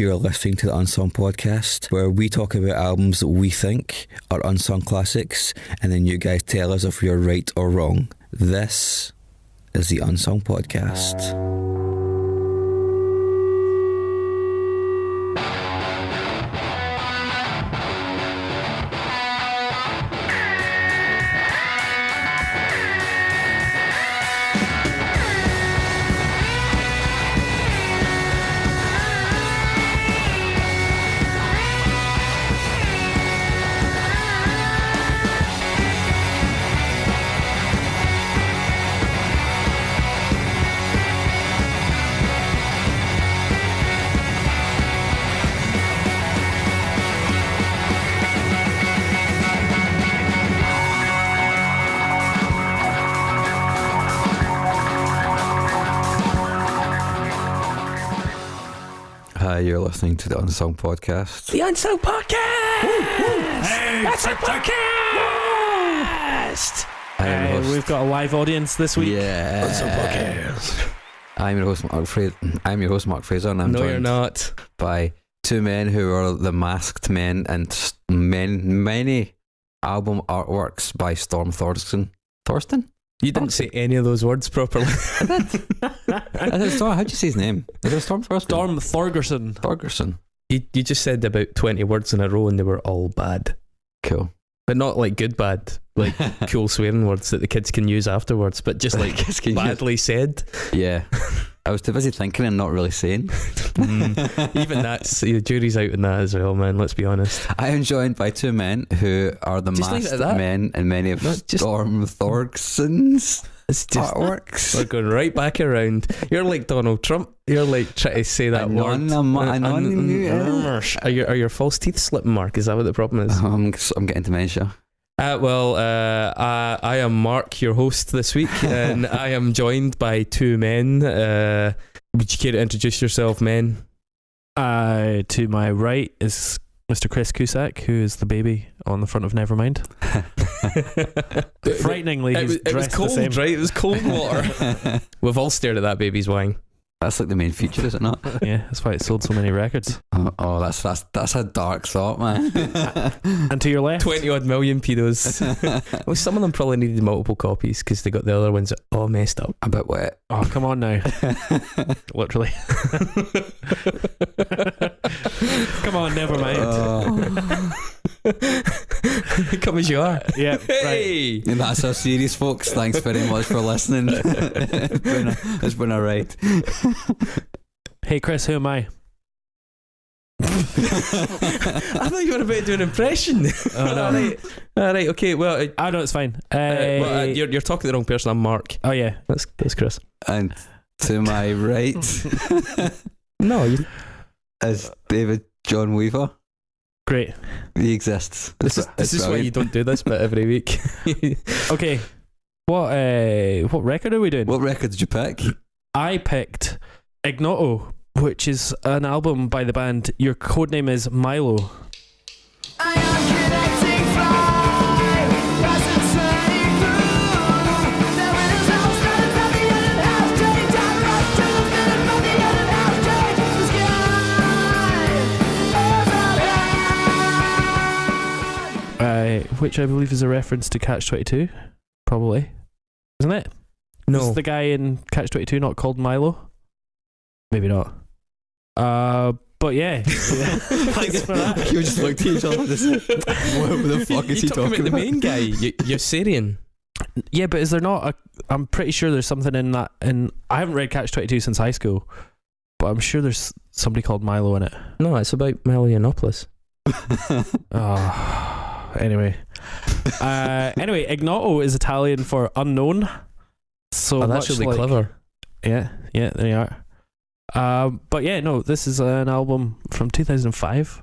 You're listening to the Unsung Podcast, where we talk about albums that we think are unsung classics, and then you guys tell us if we're right or wrong. This is the Unsung Podcast. You're listening to the Unsung Podcast. The Unsung Podcast! Hey, Unsung Podcast! We've got a live audience this week. Yeah. Unsung Podcast. I'm your host, Mark Fraser, and I'm No, joined you're not. by two men who are the masked men and many album artworks by Storm Thorsten. Thorsten? You didn't say any of those words properly. How'd you say his name? Is it Storm Thorsten? Storm Thorgerson. Thorgerson. You just said about 20 words in a row and they were all bad. Cool. But not like good bad, like cool swearing words that the kids can use afterwards, but just like badly said. Yeah. I was too busy thinking and not really saying. Even that's, the jury's out in that as well, man, let's be honest. I am joined by two men who are the Just leave it masked at that. men in many of Storm Thorgson's artworks. We're going right back around. You're like Donald Trump. You're like trying to say that word. Are your false teeth slipping, Mark? Is that what the problem is? I'm getting dementia. I am Mark, your host this week, and I am joined by two men. Would you care to introduce yourself, men? To my right is Mr. Chris Cusack, who is the baby on the front of Nevermind. Frighteningly, he's it was dressed cold, the same. right? It was cold water. We've all stared at that baby's wang. That's like the main feature, is it not? Yeah, that's why it sold so many records. Oh, that's a dark thought, man. And to your left, 20 odd million pedos. Well, some of them probably needed multiple copies because they got the other ones all messed up. A bit wet. oh come on now, literally. Come on, Nevermind. Come as you are. Yeah, Hey! And that's our series, folks. Thanks very much for listening. It's been a ride. Hey Chris, who am I? I thought you were about to do an impression. Oh, no. All right, okay, well, Oh no, it's fine. you're talking to the wrong person. I'm Mark. Oh yeah, that's Chris. And to my right No, is David John Weaver. Great. He exists. this is why you don't do this bit every week. Okay, what record are we doing? What record did you pick? I picked Ignoto, which is an album by the band Yourcodenameis Milo. I am connecting fly, passing straight through. There is no standing at the end of half day. Time rush to the finish from the end of half day. The sky is a Which I believe is a reference to Catch-22, probably. Isn't it? No. Is the guy in Catch-22 not called Milo? Maybe not. But yeah. Thanks for that. You just looked at each other. What the fuck is he You're talking about the main guy. You're Syrian. Yeah, but is there not I'm pretty sure there's something in that, and I haven't read Catch-22 since high school, but I'm sure there's somebody called Milo in it. No, it's about Milo Yiannopoulos. Anyway, Ignoto is Italian for unknown. So That's much really like, clever. Yeah, there you are. But yeah, no, this is an album from 2005.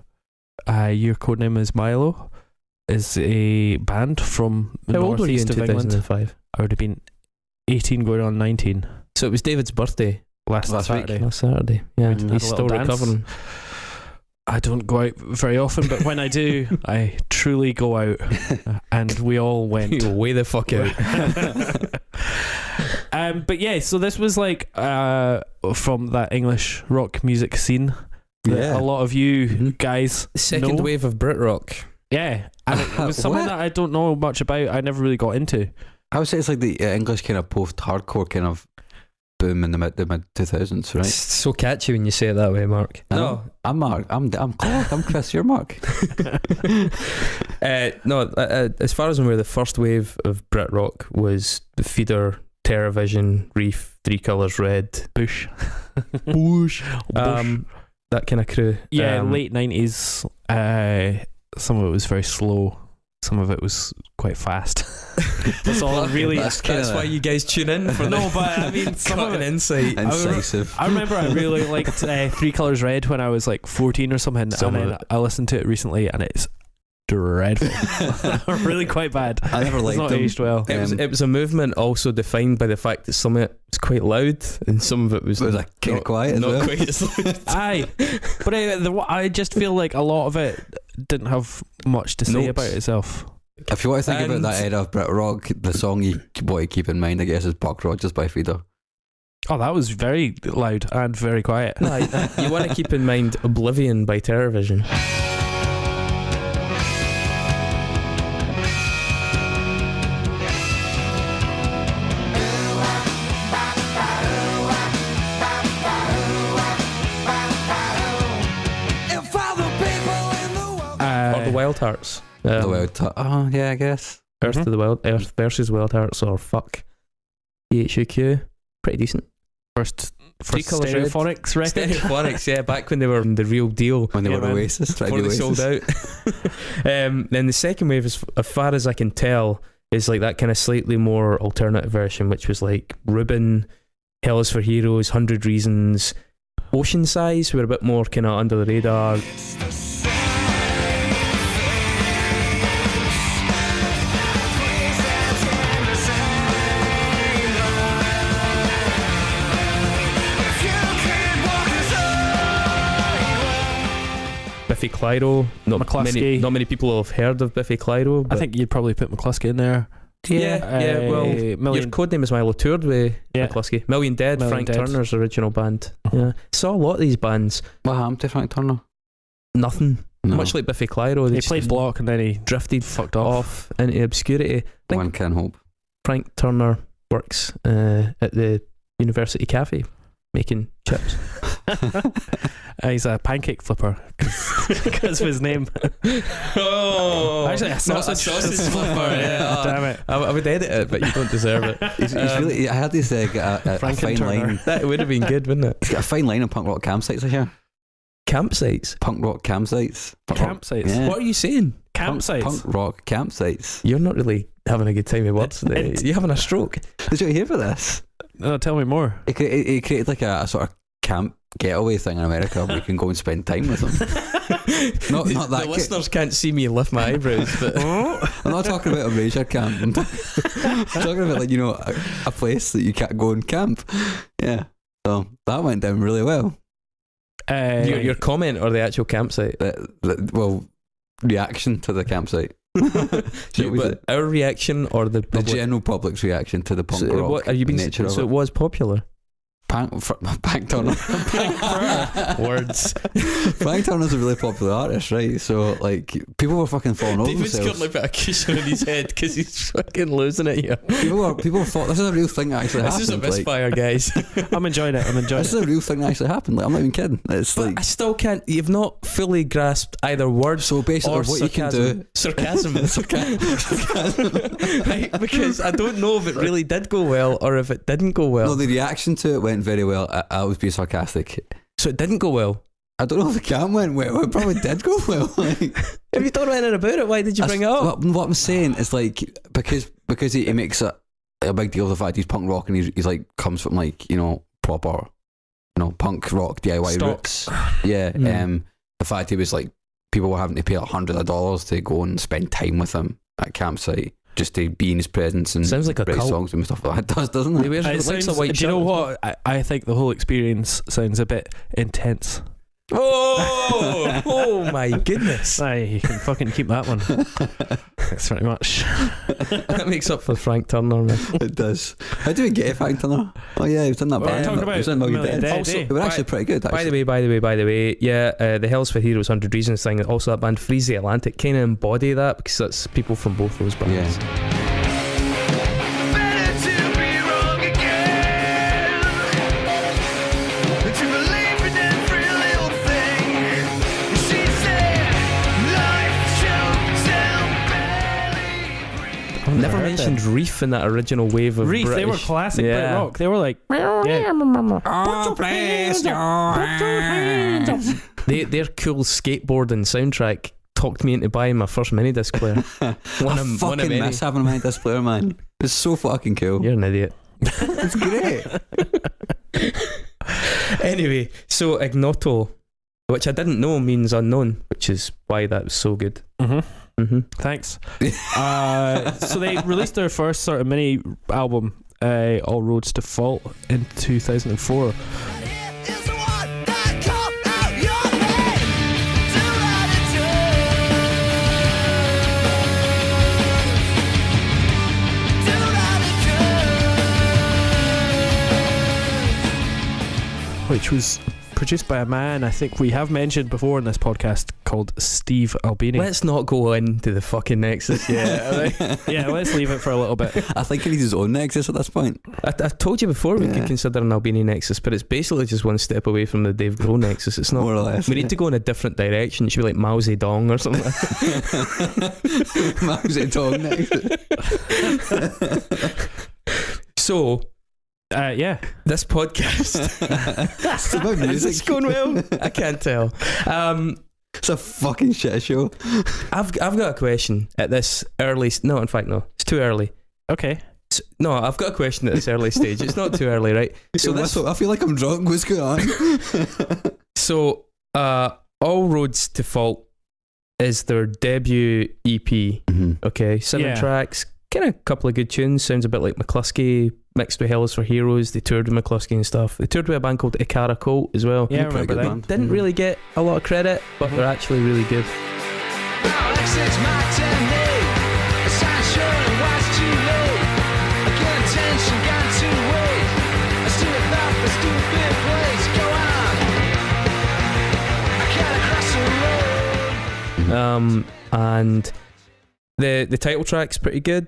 Yourcodenameis Milo is a band from the How old were you in northeast of England. 2005? I would have been 18 going on 19 So it was David's birthday last week. Saturday. last Saturday. Yeah, Had a he's little still dance. recovering. I don't go out very often, but when I do, I truly go out. And we all went. Way the fuck out. But yeah, so this was like from that English rock music scene. that a lot of you Mhm. guys Second know. wave of Britrock. Yeah, and it was something What? that I don't know much about. I never really got into. I would say it's like the English kind of post-hardcore kind of boom in the mid 2000s, It's right? so catchy when you say it that way, Mark. I No, know. I'm Mark. I'm Clark. I'm Chris. You're Mark. as far as I'm aware, the first wave of Britrock was the Feeder, TerraVision, Reef, Three Colours Red, Bush. Bush. That kind of crew. Yeah, late 90s. Some of it was very slow. Some of it was quite fast. That's all really. That's That's why you guys tune in for No, but I mean, some of cutting it. insight. Incisive. I remember I really liked Three Colours Red when I was like 14 or something, Some and of then I listened to it recently, and it's dreadful. Really quite bad. I never It's liked not them. aged well. It was a movement also defined by the fact that some of it was quite loud and some of it was It was like kind of not- quiet as not well. quite as loud. Aye, but I just feel like a lot of it didn't have much to say Notes. about itself. If you want to think And- about that era of Britrock, the song you want to keep in mind, I guess, is Buck Rogers by Feeder. Oh, that was very loud and very quiet. No, you want to keep in mind Oblivion by TerraVision. If other people in the world Or the Wild Hearts. The Wild Oh, yeah, I guess. Earth Mhm. to the Wild, Earth versus Wild Hearts, or fuck EHUQ. Pretty decent. First Three Colours Red. Stereophonics record. Stereophonics, yeah, back when they were the real deal. When they Yeah, were man. Oasis. tried Before they Oasis. sold out. Then the second wave, as far as I can tell, is like that kind of slightly more alternative version, which was like Ruben, Hell is for Heroes, 100 Reasons, Ocean Size were a bit more kind of under the radar. Biffy Clyro, McCluskey. not many people have heard of Biffy Clyro. I think you'd probably put McCluskey in there. Well, your Million. codename is Milo, toured with Yeah. McCluskey. Million Dead, Million Frank Dead. Turner's original band. Uh-huh. Yeah, saw a lot of these bands. What happened to Frank Turner? Nothing. No. Much like Biffy Clyro, they He just played block and then he drifted fucked off. off into obscurity. I think One can hope. Frank Turner works at the University Cafe making chips. He's a pancake flipper because of his name. Oh, Actually, a sausage flipper. Yeah, Damn it. I would edit it, but you don't deserve it. He's really, I had this a Frank fine and Turner. line. That would have been good, wouldn't it? He's got a fine line on punk rock campsites, I hear. Campsites. Punk rock campsites. Punk rock- Campsites. Yeah. What are you saying? Campsites. Punk rock campsites. You're not really having a good time with words today. You're having a stroke. Did you hear for this? No, tell me more. He created like a sort of camp getaway thing in America where you can go and spend time with them. Not that The ki- listeners can't see me lift my eyebrows, but I'm not talking about a ranger camp. I'm talking about, like, you know, a place that you can't go and camp. Yeah. So that went down really well. your comment or the actual campsite. Well, reaction to the campsite. So, but our reaction or the The public. general public's reaction to the punk So rock what, are you being nature of so it. it was popular. Frank Turner. Words. Frank Turner's a really popular artist, right? So, like, people were fucking falling over David's themselves. currently put a cushion on his head because he's fucking losing it here. People thought this is a real thing that actually This happened. is a like, misfire, guys. I'm enjoying it. this is a real thing that actually happened. Like, I'm not even kidding. It's But like, I still can't. You've not fully grasped either words so basically, or what you can do. sarcasm. Right? Because I don't know if it really did go well or if it didn't go well. No, the reaction to it went very well. I was being sarcastic. So it didn't go well. I don't know if the camp went well. It probably did go well. Like, If you don't know anything about it, why did you bring it up? What I'm saying is, like, because he makes a big deal of the fact he's punk rock and he's like comes from, like, you know, proper, you know, punk rock DIY Stock. roots. Yeah. Mm. The fact he was like, people were having to pay $100 to go and spend time with him at campsite just to be in his presence and Sounds like a write cult. songs and stuff like that. It does, doesn't He it? wears It likes sounds, a white do you know shirt. what? I think the whole experience sounds a bit intense. Oh, oh Oh my goodness. Aye, you can fucking keep that one. Thanks very much. That makes up for Frank Turner, man. It does. How do we get Frank Turner? Oh yeah, he was in that Well, band. talking about He was in Million Million Dead. Dead, Also, eh? they were actually pretty good. By Actually. the way, yeah, the Hells for Heroes 100 Reasons thing, also that band Freeze the Atlantic kind of embody that, because that's people from both those bands. Yeah. Better to be wrong again than to believe in every little thing. She said, life chokes down barely breathe. I've Never heard mentioned them. Reef in that original wave of Reef, British. they were classic Yeah. Britrock. They were like, yeah. Oh, bless your Their cool skateboarding soundtrack talked me into buying my first mini disc player. I fucking miss having a mini disc player, man. It's so fucking cool. You're an idiot. It's great. Anyway, so Ignoto, which I didn't know means unknown, which is why that was so good. Thanks. So they released their first sort of mini album, All Roads to Fault, in 2004. It is the one that comes out your head. Which was produced by a man I think we have mentioned before in this podcast called Steve Albini. Let's not go into the fucking Nexus yet. Yeah, let's leave it for a little bit. I think he needs his own Nexus at this point. I've told you before we Yeah. could consider an Albini Nexus, but it's basically just one step away from the Dave Grohl Nexus. It's not. More or less. We need to go in a different direction. It should be like Mao Zedong or something. Mao Zedong Nexus. So, Yeah. this podcast. It's about Is music. this going well? I can't tell. It's a fucking shit show. I've got a question at this early. No, in fact, no. It's too early. Okay. No, I've got a question at this early stage. It's not too early, right? So this. I feel like I'm drunk. What's going on? So, All Roads to Fault is their debut EP. Mm-hmm. Okay, 7 tracks, kind of a couple of good tunes. Sounds a bit like McCluskey mixed with Hell is for Heroes. They toured with McCluskey and stuff. They toured with a band called Ikara Cult as well. Yeah, I Pretty remember good that. band. Didn't really get a lot of credit, but they're actually really good. And the title track's pretty good.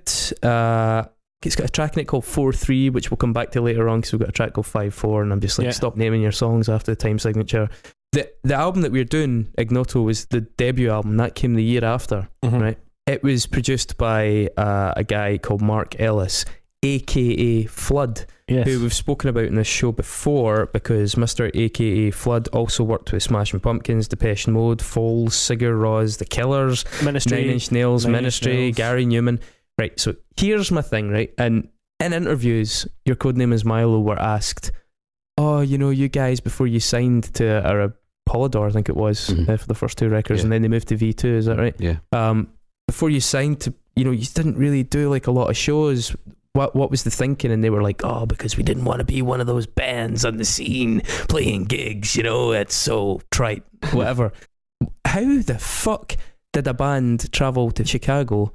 It's got a track in it called 4-3, which we'll come back to later on because we've got a track called 5-4, and I'm just like, stop naming your songs after the time signature. The album that we're doing, Ignoto, was the debut album. That came the year after, right? It was produced by a guy called Mark Ellis, aka Flood, Yes. who we've spoken about in this show before, because Mr. aka Flood also worked with Smashing Pumpkins, Depeche Mode, Foals, Sigur Rós, The Killers, Ministry. 9 Inch Nails, Nine Inch Ministry, Nails. Gary Newman. Right, so here's my thing, right? And in interviews, Your Codenameis Milo were asked, oh, you know, you guys, before you signed to Polydor, I think it was, for the first 2 records, and then they moved to V2, is that right? Yeah. Before you signed to, you know, you didn't really do like a lot of shows. What was the thinking? And they were like, oh, because we didn't want to be one of those bands on the scene playing gigs, you know, it's so trite, whatever. How the fuck did a band travel to Chicago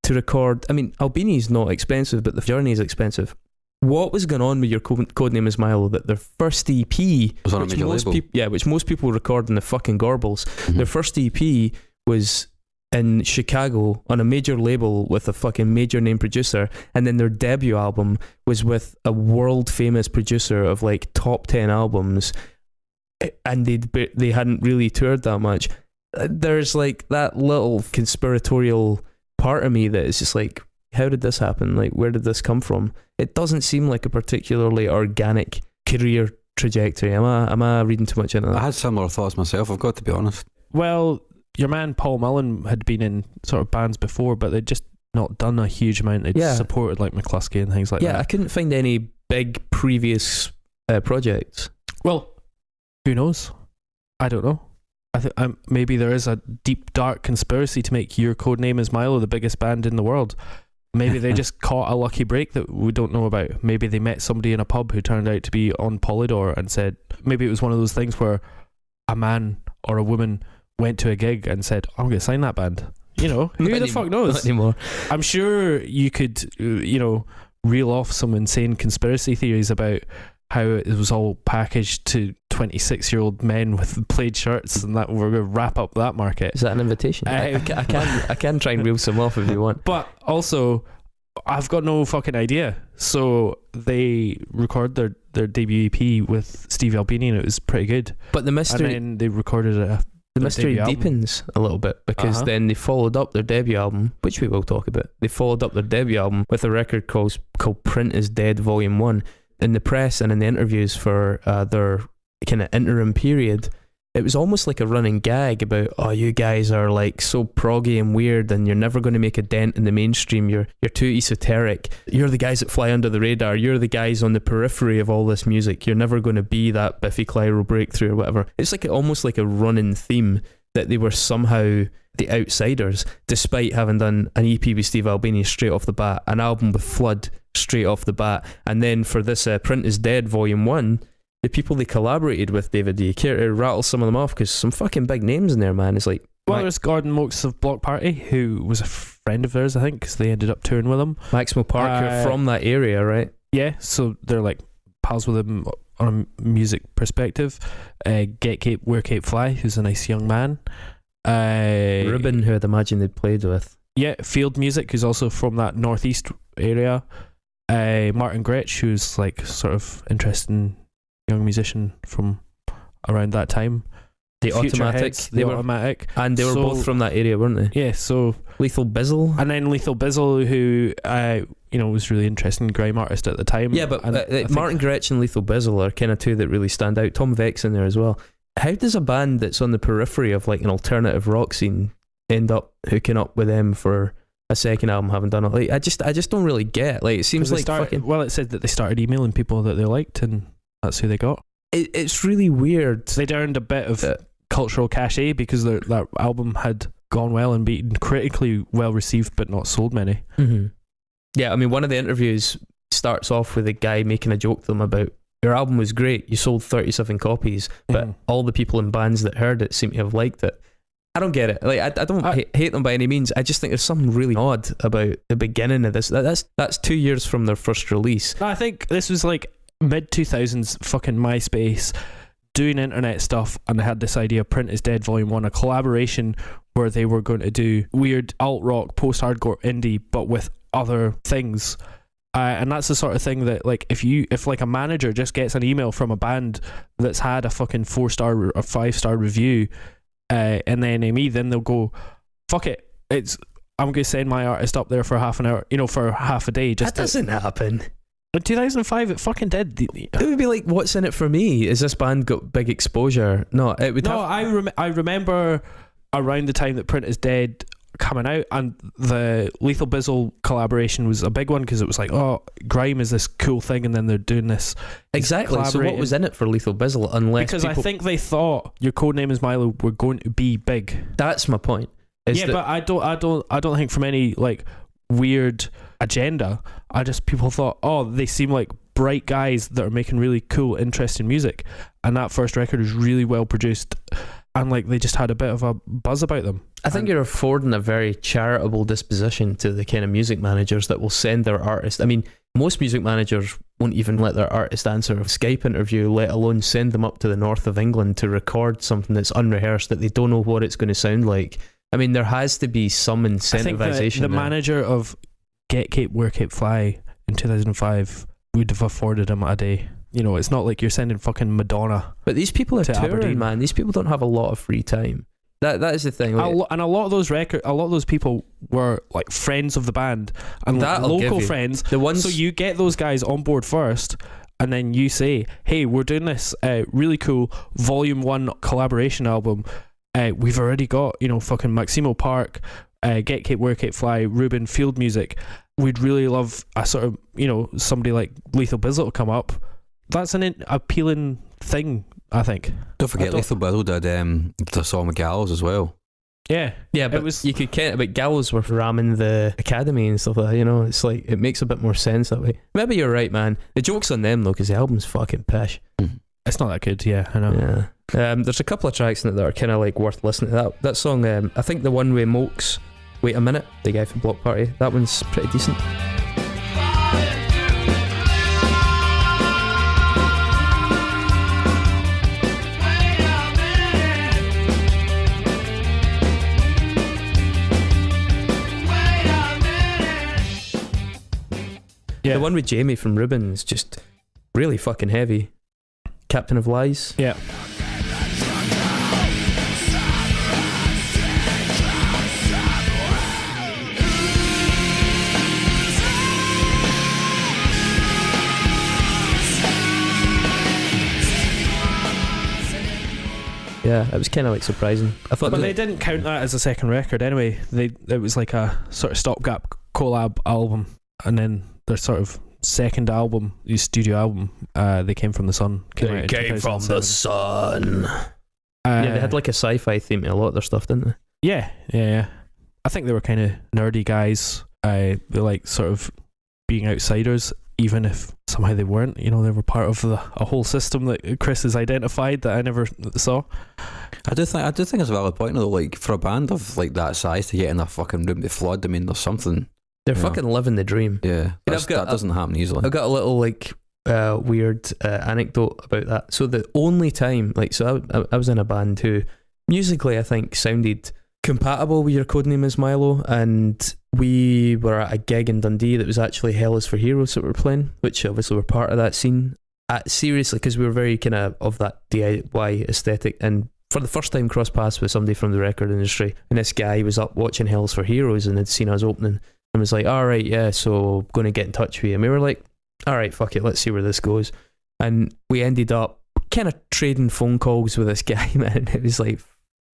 to record? I mean, Albini's not expensive, but the journey is expensive. What was going on with Your Codenameis Milo that their first EP Was on a major label. which most people record in the fucking Gorbals, their first EP was in Chicago on a major label with a fucking major name producer, and then their debut album was with a world famous producer of like top 10 albums, and they hadn't really toured that much. There's like that little conspiratorial part of me that is just like, how did this happen? Like, where did this come from? It doesn't seem like a particularly organic career trajectory. Am I reading too much into that? I had similar thoughts myself, I've got to be honest. Well, your man Paul Mullen had been in sort of bands before, but they'd just not done a huge amount. They'd supported like McCluskey and things like that. I couldn't find any big previous projects. Well, who knows? I don't know. I think maybe there is a deep, dark conspiracy to make Your Codenameis Milo the biggest band in the world. Maybe they just caught a lucky break that we don't know about. Maybe they met somebody in a pub who turned out to be on Polydor and said, maybe it was one of those things where a man or a woman went to a gig and said, I'm going to sign that band. You know, who the fuck knows? Not anymore. I'm sure you could, reel off some insane conspiracy theories about how it was all packaged to 26-year-old men with plaid shirts, and that we're going to wrap up that market. Is that an invitation? I can try and reel some off if you want. But also, I've got no fucking idea. So they record their debut EP with Steve Albini, and it was pretty good. But the mystery, and then they recorded the mystery deepens a little bit, because then they followed up their debut album, which we will talk about. They followed up their debut album with a record called Print is Dead Volume 1. In the press and in the interviews for their kind of interim period, it was almost like a running gag about, oh, you guys are like so proggy and weird, and you're never going to make a dent in the mainstream. You're too esoteric. You're the guys that fly under the radar. You're the guys on the periphery of all this music. You're never going to be that Biffy Clyro breakthrough or whatever. It's like almost like a running theme that they were somehow the outsiders, despite having done an EP with Steve Albini straight off the bat, an album with Flood straight off the bat, and then for this Print is Dead Volume 1, the people they collaborated with, David, do you care to rattle some of them off? Because some fucking big names in there, man. It's like, well, there's Gordon Mokes of Block Party, who was a friend of theirs, I think, because they ended up touring with him. Maximo Parker from that area, right? Yeah, so they're like pals with him on a music perspective. Get Cape, Wear Cape Fly, who's a nice young man. Ruben, who I'd imagine they'd played with. Yeah, Field Music, who's also from that northeast area. Martin Gretsch, who's like sort of interesting young musician from around that time. The Automatic, Automatic, and they were both from that area, weren't they? Yeah, so Lethal Bizzle, and then Lethal Bizzle, who was really interesting grime artist at the time. Yeah, but Martin Gretsch and Lethal Bizzle are kind of two that really stand out. Tom Vex in there as well. How does a band that's on the periphery of like an alternative rock scene end up hooking up with them for a second album, having done it? Like, I just don't really get. Like, it seems like it said that they started emailing people that they liked, and that's who they got. It's really weird. They earned a bit of cultural cachet because that album had gone well and been critically well received, but not sold many. Mm-hmm. Yeah, I mean, one of the interviews starts off with a guy making a joke to them about, your album was great, you sold 37 copies, but all the people in bands that heard it seem to have liked it. I don't get it. Like, I don't hate them by any means. I just think there's something really odd about the beginning of this. That's 2 years from their first release. I think this was like mid-2000s fucking MySpace, doing internet stuff, and they had this idea, Print is Dead Volume 1, a collaboration where they were going to do weird alt-rock, post-hardcore indie, but with other things. And that's the sort of thing that, like, if like a manager just gets an email from a band that's had a fucking 4-star or 5-star review in the NME, then they'll go, fuck it, I'm going to send my artist up there for half an hour, for half a day. That doesn't happen. In 2005, it fucking did. It would be like, what's in it for me? Is this band got big exposure? No, it would. No, I remember around the time that Print is Dead coming out, and the Lethal Bizzle collaboration was a big one, because it was like, oh, grime is this cool thing, and then they're doing this. Exactly. So what was in it for Lethal Bizzle? Unless because I think they thought Your Codenameis Milo were going to be big. That's my point. But I don't think from any like weird agenda. People thought, oh, they seem like bright guys that are making really cool, interesting music, and that first record is really well produced, and like they just had a bit of a buzz about them. I think you're affording a very charitable disposition to the kind of music managers that will send their artist. I mean, most music managers won't even let their artist answer a Skype interview, let alone send them up to the north of England to record something that's unrehearsed, that they don't know what it's going to sound like. I mean, there has to be some incentivization. I think the manager of Get Cape, Wear Cape Fly in 2005 would have afforded him a day. It's not like you're sending fucking Madonna. But these people are touring, Aberdeen. Man. These people don't have a lot of free time. That is the thing. And a lot of those people were like friends of the band and local friends. The ones, so you get those guys on board first, and then you say, "Hey, we're doing this really cool Volume 1 collaboration album. We've already got fucking Maximo Park, Get Cape, Wear Cape Fly, Ruben, Field Music. We'd really love a sort of somebody like Lethal Bizzle to come up." That's an appealing thing, I think. Don't forget, Lethal Bizzle did the song with Gallows as well. Yeah, but you could count, but Gallows were ramming the Academy and stuff like that. It's like, it makes a bit more sense that way. Maybe you're right, man. The joke's on them though, because the album's fucking pish. It's not that good. Yeah, I know. Yeah, There's a couple of tracks in it that are kind of like worth listening to. That song, I think the one with Mokes, Wait a Minute, the guy from Block Party, that one's pretty decent. Yeah. The one with Jamie from Ruben is just really fucking heavy. Captain of Lies. Yeah. Yeah, it was kind of like surprising. I thought But they didn't count that as a second record anyway. It was like a sort of stopgap collab album, and then their sort of second album, the studio album, They Came From the Sun. They came from the sun. Yeah, they had like a sci-fi theme to a lot of their stuff, didn't they? Yeah. I think they were kind of nerdy guys. They like sort of being outsiders, even if somehow they weren't. You know, they were part of a whole system that Chris has identified that I never saw. I do think it's a valid point though. Like for a band of like that size to get in a fucking room to flood, I mean, there's something. They're fucking living the dream. Yeah, that doesn't happen easily. I've got a little like weird anecdote about that. So the only time, like, so I was in a band who musically I think sounded compatible with Yourcodenameis Milo, and we were at a gig in Dundee that was actually Hell Is For Heroes that we were playing, which obviously were part of that scene. Seriously, because we were very kind of that DIY aesthetic, and for the first time crossed paths with somebody from the record industry, and this guy was up watching Hell Is For Heroes and had seen us opening and was like, alright, yeah, so going to get in touch with you. And we were like, alright, fuck it, let's see where this goes. And we ended up kind of trading phone calls with this guy, man. It was like,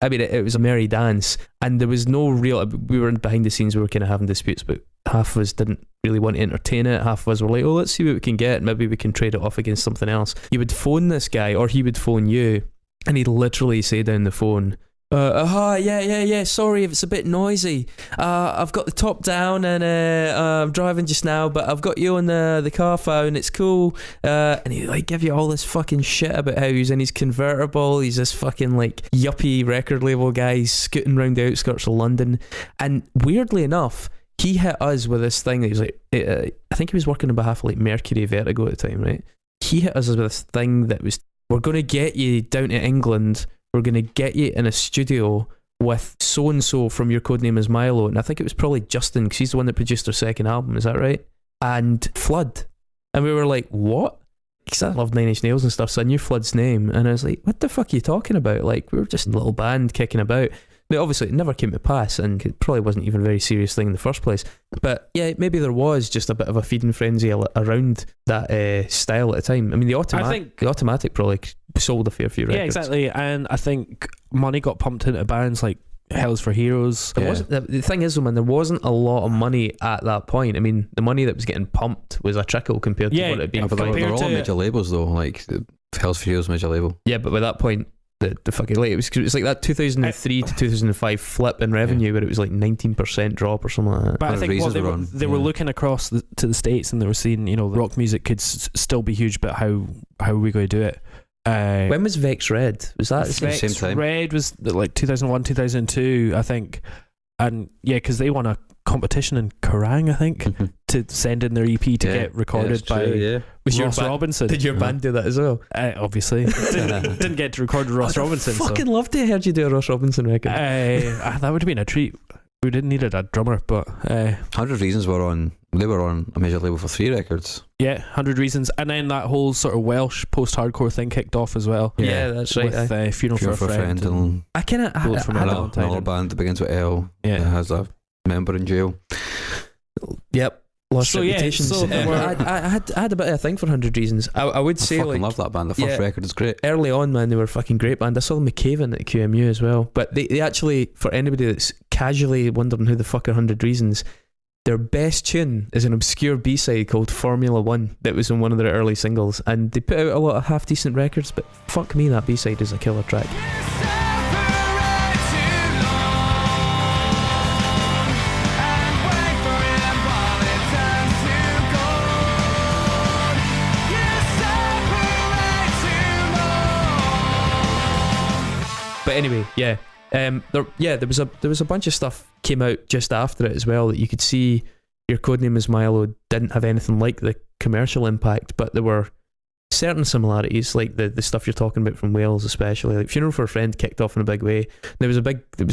I mean, it was a merry dance, and there was no real, we were behind the scenes, we were kind of having disputes, but half of us didn't really want to entertain it, half of us were like, oh, let's see what we can get, maybe we can trade it off against something else. You would phone this guy, or he would phone you, and he'd literally say down the phone, hi, yeah, sorry if it's a bit noisy. I've got the top down and I'm driving just now, but I've got you on the car phone, it's cool. And he'd like give you all this fucking shit about how he's in his convertible, he's this fucking like yuppie record label guy, he's scooting around the outskirts of London. And weirdly enough, he hit us with this thing that he was like, I think he was working on behalf of like Mercury Vertigo at the time, right? He hit us with this thing that was, we're going to get you down to England, we're going to get you in a studio with so-and-so from Yourcodenameis Milo, and I think it was probably Justin, because he's the one that produced their second album, is that right? And Flood. And we were like, what? Because I love Nine Inch Nails and stuff, so I knew Flood's name, and I was like, what the fuck are you talking about? Like, we were just a little band kicking about. Now, obviously, it never came to pass, and it probably wasn't even a very serious thing in the first place. But yeah, maybe there was just a bit of a feeding frenzy around that style at the time. I mean, the Automatic probably sold a fair few records. Yeah, exactly. And I think money got pumped into bands like Hell Is For Heroes. The thing is, though, man, there wasn't a lot of money at that point. I mean, the money that was getting pumped was a trickle compared to what it had been. But they're all major labels though, like Hell Is For Heroes major label. Yeah, but by that point, the fucking like it was like that 2003 to 2005 flip in revenue where it was like 19% drop or something like that. But I think they were looking across to the States, and they were seeing, you know, rock music could still be huge, but how are we going to do it? When was Vex Red? Was that Vex same time? Red was like 2001, 2002, I think. And yeah, because they won a competition in Kerrang, I think, to send in their EP to get recorded by Ross Robinson. Did your band do that as well? Obviously. didn't get to record Ross Robinson. I fucking loved to heard you do a Ross Robinson record. That would have been a treat. We didn't need a drummer, but 100 Reasons were on a major label for 3 records. Yeah, 100 Reasons, and then that whole sort of Welsh post-hardcore thing kicked off as well. Yeah, that's right. With Funeral for a Friend and I kind of another band that begins with L. Yeah, that has a member in jail. Yep. Lost so reputations. I had a bit of a thing for 100 Reasons. I would say, I love that band. The first record is great. Early on, man, they were a fucking great band. I saw them at Cavan at QMU as well. But they actually, for anybody that's casually wondering who the fuck are 100 Reasons, their best tune is an obscure B-side called Formula 1 that was on one of their early singles. And they put out a lot of half-decent records, but fuck me, that B-side is a killer track. anyway, yeah. There was a bunch of stuff came out just after it as well that you could see. Your Codename is Milo didn't have anything like the commercial impact, but there were certain similarities, like the stuff you're talking about from Wales, especially. Like Funeral for a Friend kicked off in a big way. There was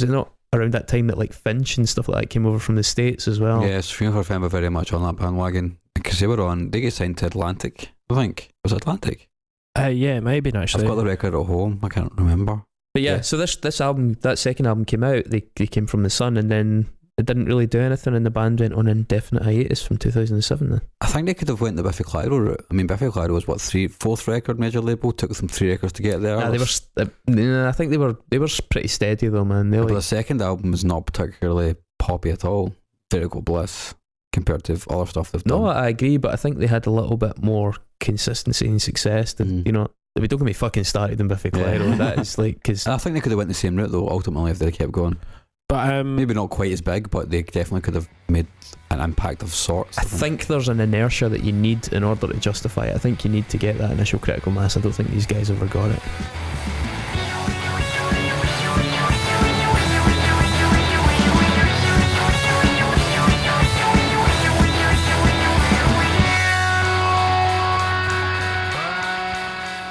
not around that time that like Finch and stuff like that came over from the States as well. Yes, Funeral for a Friend were very much on that bandwagon because they get signed to Atlantic. I think was it Atlantic? Yeah, it might have been actually. I've got the record at home. I can't remember. But yeah, so this album, that second album came out. They came from the Sun, and then it didn't really do anything, and the band went on indefinite hiatus from 2007. Then I think they could have went the Biffy Clyro route. I mean, Biffy Clyro was what, fourth record major label. Took them 3 records to get there. they were. I think they were pretty steady though, man. But the second album is not particularly poppy at all. Vertigo Bliss compared to other stuff they've done. No, I agree, but I think they had a little bit more consistency and success than you know. I mean, don't get me fucking started in Biffy Clyro. That is like, because I think they could have went the same route though. Ultimately, if they kept going. But maybe not quite as big, but they definitely could have made an impact of sorts. I think there's an inertia that you need in order to justify it. I think you need to get that initial critical mass. I don't think these guys ever got it.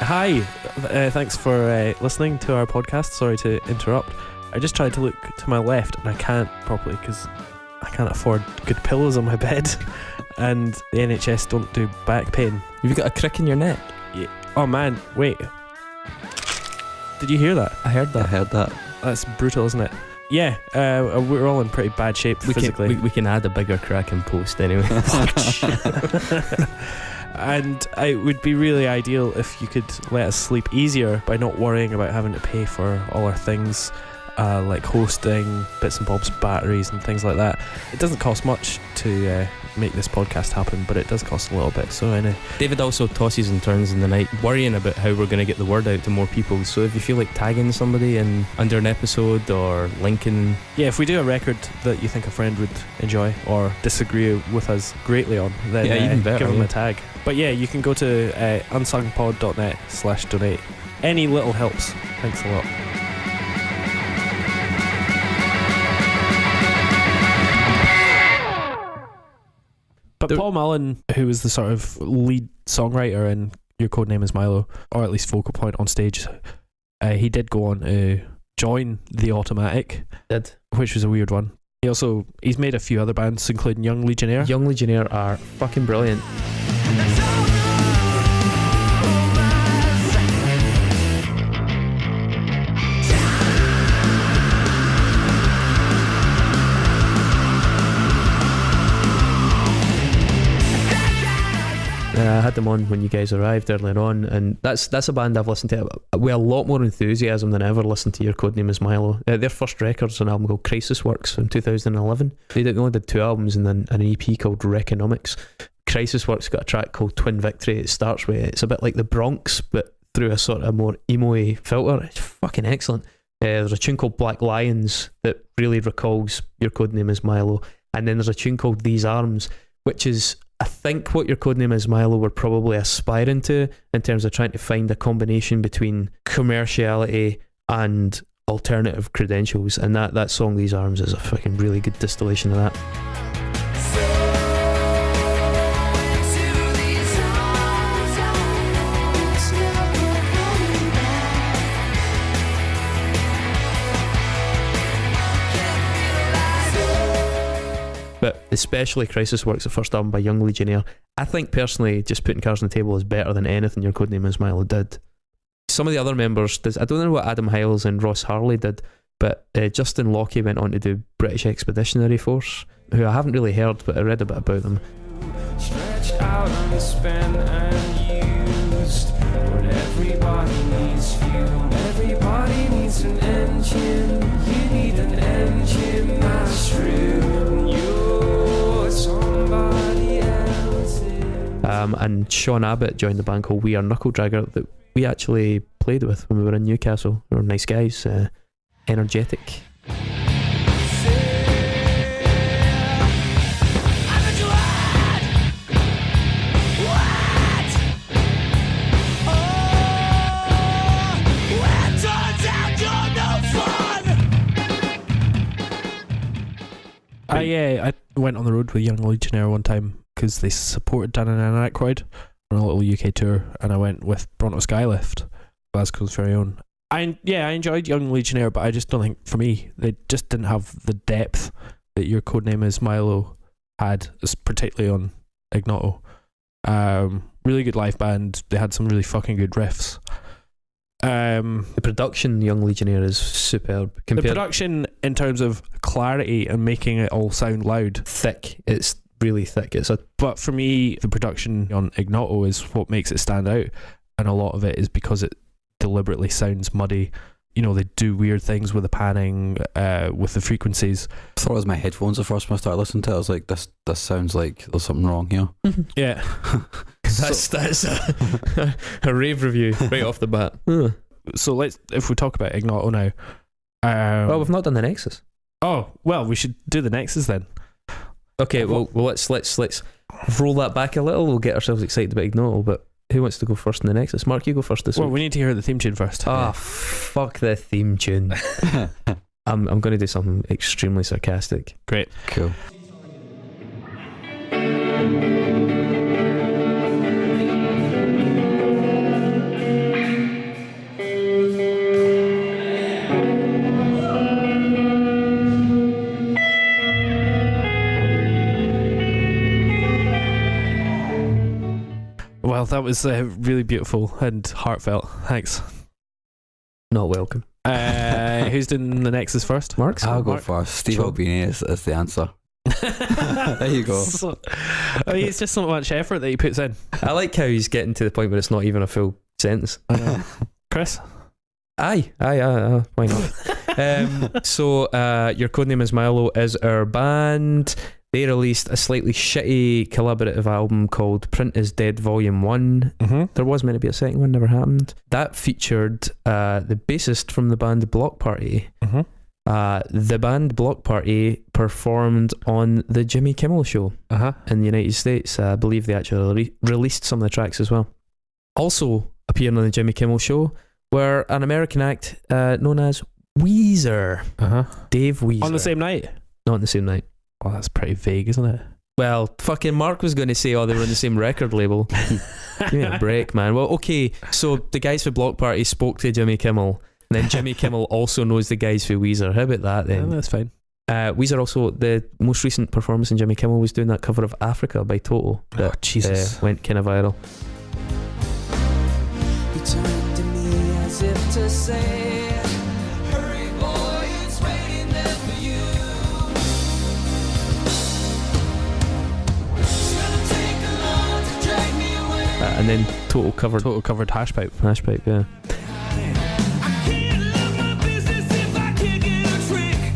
Hi, thanks for listening to our podcast. Sorry to interrupt. I just tried to look to my left and I can't properly because I can't afford good pillows on my bed, and the NHS don't do back pain. Have you got a crick in your neck? Yeah. Oh man, wait. Did you hear that? I heard that. That's brutal, isn't it? Yeah, we're all in pretty bad shape physically. We can add a bigger crack in post anyway. And it would be really ideal if you could let us sleep easier by not worrying about having to pay for all our things, like hosting, bits and bobs, batteries and things like that. It doesn't cost much to make this podcast happen, but it does cost a little bit. So David also tosses and turns in the night worrying about how we're going to get the word out to more people. So if you feel like tagging somebody in under an episode or linking, if we do a record that you think a friend would enjoy or disagree with us greatly on, then even better, give them a tag. But yeah, you can go to unsungpod.net/donate. Any little helps. Thanks a lot. But Paul Mullen, who was the sort of lead songwriter in Your Codename is Milo, or at least focal point on stage, he did go on to join The Automatic, which was a weird one. He's made a few other bands, including Young Legionnaire. Young Legionnaire are fucking brilliant. I had them on when you guys arrived earlier on, and that's a band I've listened to with a lot more enthusiasm than I ever listened to Your Codename is Milo. Their first record's an album called Crisis Works from 2011. They only did 2 albums and then an EP called Reconomics. Crisis Works got a track called Twin Victory. It starts with, it's a bit like the Bronx, but through a sort of more emo-y filter. It's fucking excellent. There's a tune called Black Lions that really recalls Your Codename is Milo, and then there's a tune called These Arms, which is, I think, what Your Codename is Milo were probably aspiring to in terms of trying to find a combination between commerciality and alternative credentials, and that song These Arms is a fucking really good distillation of that. But especially Crisis Works, the first album by Young Legionnaire, I think personally just putting cards on the table is better than anything Your Codename is Milo did. Some of the other members, I don't know what Adam Hyles and Ross Harley did, but Justin Lockie went on to do British Expeditionary Force, who I haven't really heard, but I read a bit about them. Stretched out, unspent and used. When everybody needs fuel, everybody needs an engine. You need an engine, that's true. You're somebody else. And Sean Abbott joined the band called We Are Knuckle Dragger that we actually played with when we were in Newcastle. They were nice guys, energetic. Turns out you're no I went on the road with Young Legionnaire one time because they supported Dan and Anna Aykroyd on a little UK tour, and I went with Bronto Skylift, Glasgow's very own. I enjoyed Young Legionnaire, but I just don't think, for me, they just didn't have the depth that Yourcodenameis Milo had, particularly on Ignoto. Really good live band. They had some really fucking good riffs. The production, Young Legionnaire, is superb. The production in terms of clarity and making it all sound loud, thick. It's really thick. But for me, the production on Ignoto is what makes it stand out, and a lot of it is because it deliberately sounds muddy. You know, they do weird things with the panning, with the frequencies. I thought it was my headphones at first when I started listening to it. I was like, this sounds like there's something wrong here. Yeah. That's a rave review right off the bat. So if we talk about Ignoto now. Well, we've not done the Nexus. Oh, well, we should do the Nexus then. Okay, well let's roll that back a little. We'll get ourselves excited about Ignoto, but who wants to go first in the Nexus? Mark, you go first this week. Well, we need to hear the theme tune first. Fuck the theme tune. I'm going to do something extremely sarcastic. Great. Cool. Well, that was really beautiful and heartfelt. Thanks. Not welcome. Who's doing the Nexus first? Mark? I'll go first. Steve Albini is the answer. There you go. It's just so much effort that he puts in. I like how he's getting to the point where it's not even a full sentence. Chris? Aye, why not? So Yourcodenameis Milo is our band. They released a slightly shitty collaborative album called Print is Dead Volume 1. Mm-hmm. There was meant to be a second one, never happened. That featured the bassist from the band Block Party. Mm-hmm. The band Block Party performed on the Jimmy Kimmel Show in the United States. I believe they actually released some of the tracks as well. Also appearing on the Jimmy Kimmel Show were an American act known as Weezer. Dave Weezer. On the same night? Not on the same night. Well, that's pretty vague, isn't it? Well, fucking Mark was going to say, they were on the same record label. Give me a break, man. Well, okay, so the guys for Block Party spoke to Jimmy Kimmel, and then Jimmy Kimmel also knows the guys for Weezer. How about that then? Yeah, that's fine. Weezer also, the most recent performance in Jimmy Kimmel was doing that cover of Africa by Toto. That, Jesus. Went kind of viral. He turned to me as if to say, hurry boy, it's waiting there for you. It's gonna take a lot to drag me away. And then Toto covered Hashpipe. Hashpipe, yeah. I can't love my business if I can't get a trick.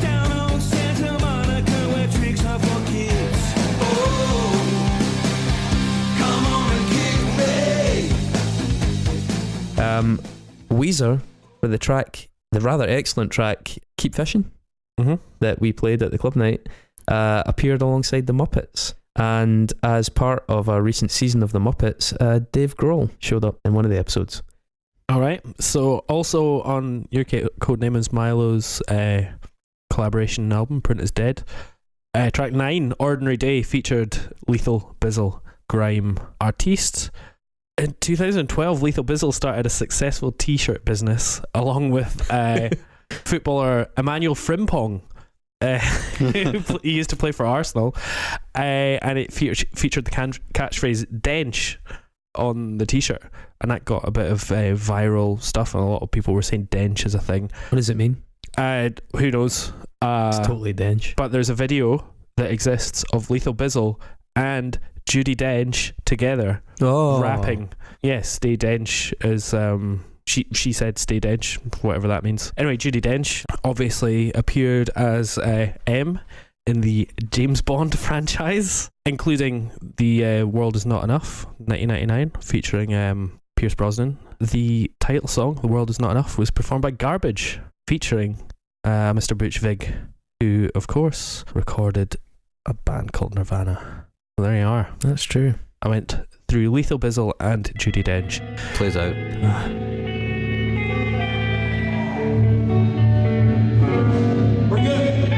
Down on Santa Monica where tricks are for kids. Oh, come on and kick me. Weezer, for the rather excellent track Keep Fishing, that we played at the club night, appeared alongside the Muppets. And as part of a recent season of the Muppets, Dave Grohl showed up in one of the episodes. Alright, so also on Yourcodenameis Milo's collaboration album, Print is Dead, track 9, Ordinary Day, featured Lethal, Bizzle, Grime, Artiste. In 2012, Lethal Bizzle started a successful t-shirt business along with footballer Emmanuel Frimpong. He used to play for Arsenal, and it featured the catchphrase "Dench" on the t-shirt, and that got a bit of viral stuff, and a lot of people were saying "Dench" is a thing. What does it mean? Who knows? It's totally Dench. But there's a video that exists of Lethal Bizzle and Judi Dench together rapping. Yes, Stay Dench is she said Stay Dench, whatever that means. Anyway, Judi Dench obviously appeared as M in the James Bond franchise, including The World Is Not Enough 1999 featuring Pierce Brosnan. The title song The World Is Not Enough was performed by Garbage featuring Mr. Butch Vig, who of course recorded a band called Nirvana. Well, there you are. That's true. I went through Lethal Bizzle and Judi Dench. Plays out. We're good.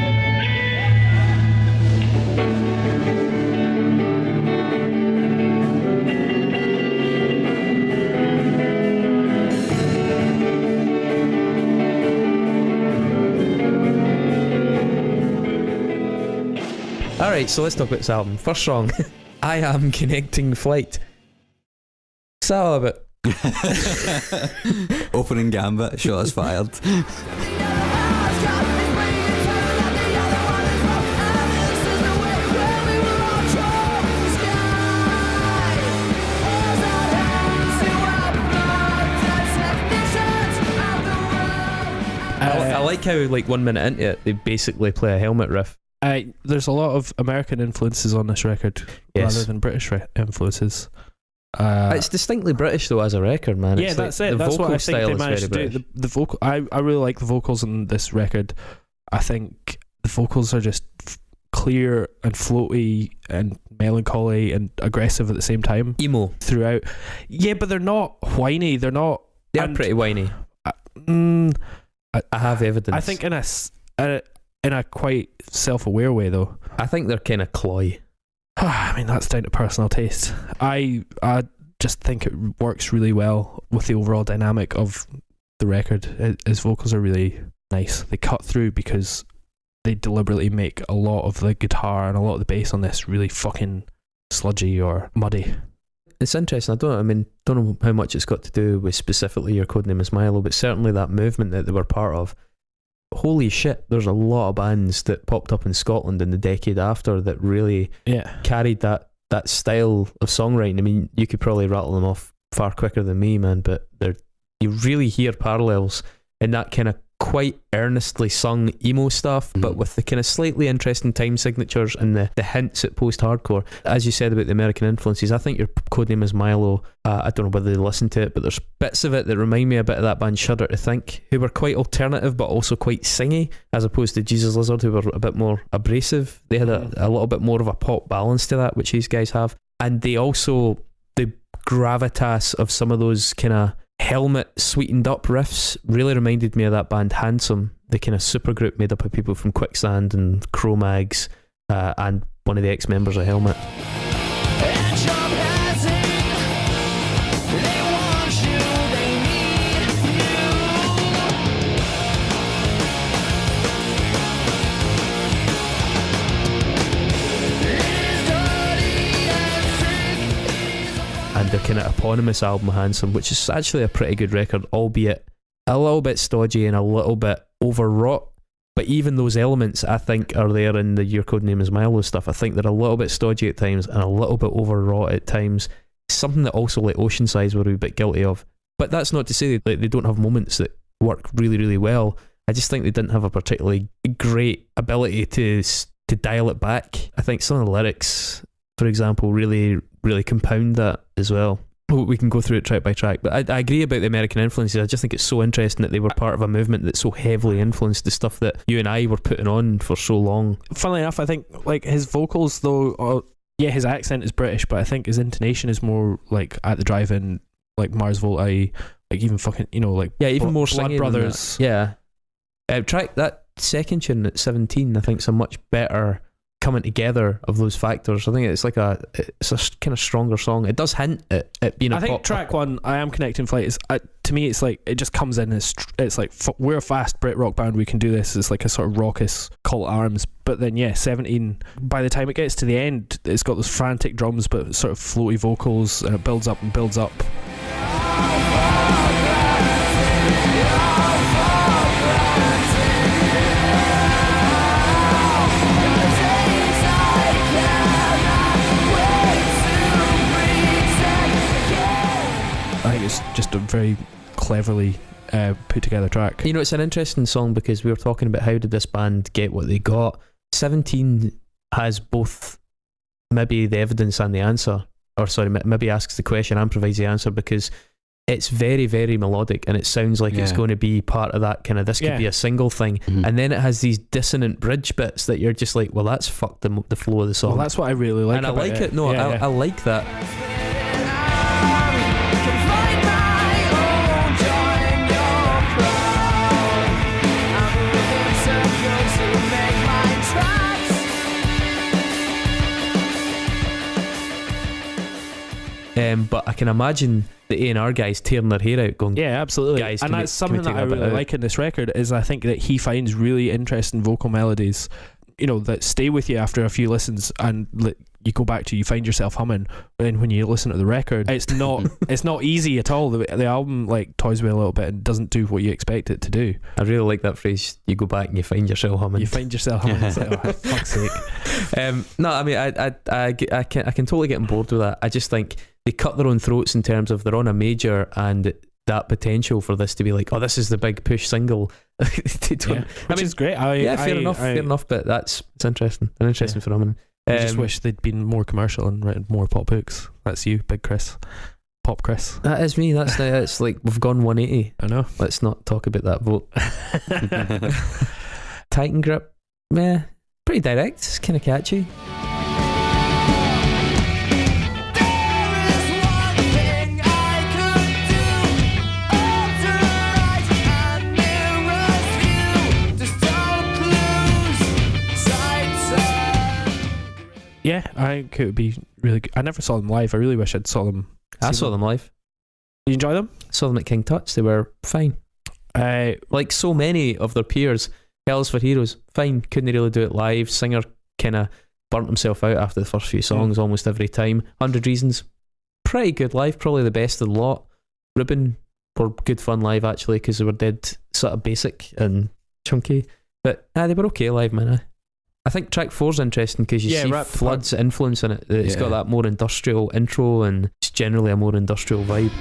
Alright, so let's talk about this album. First song, I Am Connecting Flight. What's that all about? Opening gambit, shots fired. I like how, like, 1 minute into it, they basically play a helmet riff. There's a lot of American influences on this record rather than British influences. It's distinctly British though as a record, man. Yeah, It's that's like, it. the That's vocal what I think style they is managed to very do. British. The vocal, I really like the vocals on this record. I think the vocals are just clear and floaty and melancholy and aggressive at the same time Emo. throughout. Yeah, but they're not whiny. They're not. They're and- pretty whiny. I have evidence. I think in a quite self-aware way though. I think they're kind of cloy. I mean, that's down to personal taste. I just think it works really well with the overall dynamic of the record. His vocals are really nice. They cut through because they deliberately make a lot of the guitar and a lot of the bass on this really fucking sludgy or muddy. It's interesting. Don't know how much it's got to do with specifically Yourcodenameis Milo, but certainly that movement that they were part of. Holy shit, there's a lot of bands that popped up in Scotland in the decade after that really carried that style of songwriting. I mean, you could probably rattle them off far quicker than me, man, but you really hear parallels in that kind of quite earnestly sung emo stuff, but with the kind of slightly interesting time signatures and the hints at post-hardcore. As you said about the American influences, I think your Codename is Milo. I don't know whether they listen to it, but there's bits of it that remind me a bit of that band Shudder to Think, who were quite alternative but also quite singy, as opposed to Jesus Lizard, who were a bit more abrasive. They had a little bit more of a pop balance to that, which these guys have. And they also, the gravitas of some of those kind of helmet sweetened up riffs really reminded me of that band Handsome, the kind of supergroup made up of people from Quicksand and Cro-Mags, and one of the ex-members of Helmet. And their kind of eponymous album Handsome, which is actually a pretty good record, albeit a little bit stodgy and a little bit overwrought. But even those elements, I think, are there in the Yourcodenameis Milo stuff. I think they're a little bit stodgy at times and a little bit overwrought at times. Something that also, like Oceansize, were a bit guilty of. But that's not to say that they don't have moments that work really, really well. I just think they didn't have a particularly great ability to dial it back. I think some of the lyrics, for example, really compound that as well. We can go through it track by track, but I agree about the American influences. I just think it's so interesting that they were part of a movement that so heavily influenced the stuff that you and I were putting on for so long. Funnily enough, I think like his vocals though, his accent is British, but I think his intonation is more like At the Drive-In, like Mars Volta, like even fucking, like even more Blood singing Brothers. Track that second tune at 17, I think, is a much better coming together of those factors. I think it's a kind of stronger song. It does hint at being a pop. I think track one, I Am Connecting Flight, is to me it's like it just comes in as it's like we're a fast Britrock band, we can do this. It's like a sort of raucous cult arms. But then 17, by the time it gets to the end, it's got those frantic drums but sort of floaty vocals, and it builds up and builds up. I think it's just a very cleverly put together track. It's an interesting song because we were talking about how did this band get what they got. 17 has both maybe the evidence and the answer, or sorry, maybe asks the question and provides the answer, because it's very, very melodic and it sounds like it's going to be part of that kind of, this could be a single thing, and then it has these dissonant bridge bits that you're just like, well, that's fucked the flow of the song. Well, that's what I really like and I about like it. No, I like that. But I can imagine the A&R guys tearing their hair out going, yeah, absolutely. Guys, and that's something that I really like in this record, is I think that he finds really interesting vocal melodies that stay with you after a few listens, and you go back to, you find yourself humming. But then when you listen to the record, it's not easy at all. The album like toys with a little bit and doesn't do what you expect it to do. I really like that phrase. You go back and you find yourself humming. You find yourself humming. It's like, oh, for fuck's sake. No, I mean, I can totally get on board with that. I just think they cut their own throats in terms of they're on a major, and that potential for this to be like, oh, this is the big push single. Which is great. Fair enough. But it's interesting. An interesting phenomenon. I just wish they'd been more commercial and written more pop hooks. That's you, Big Chris. Pop Chris. That is me. It's like we've gone 180. I know. Let's not talk about that vote. Titan Grip, pretty direct. It's kind of catchy. Yeah, I think it would be really good. I never saw them live. I really wish I'd saw them. I saw them live. You enjoy them? Saw them at King Tut's. They were fine. Like so many of their peers, Hell's for Heroes, fine. Couldn't really do it live. Singer kind of burnt himself out after the first few songs almost every time. 100 Reasons, pretty good live. Probably the best of the lot. Ribbon were good fun live actually, because they were dead sort of basic and chunky. But they were okay live, man. I think track 4's interesting because you see Flood's influence in it. It's got that more industrial intro, and it's generally a more industrial vibe.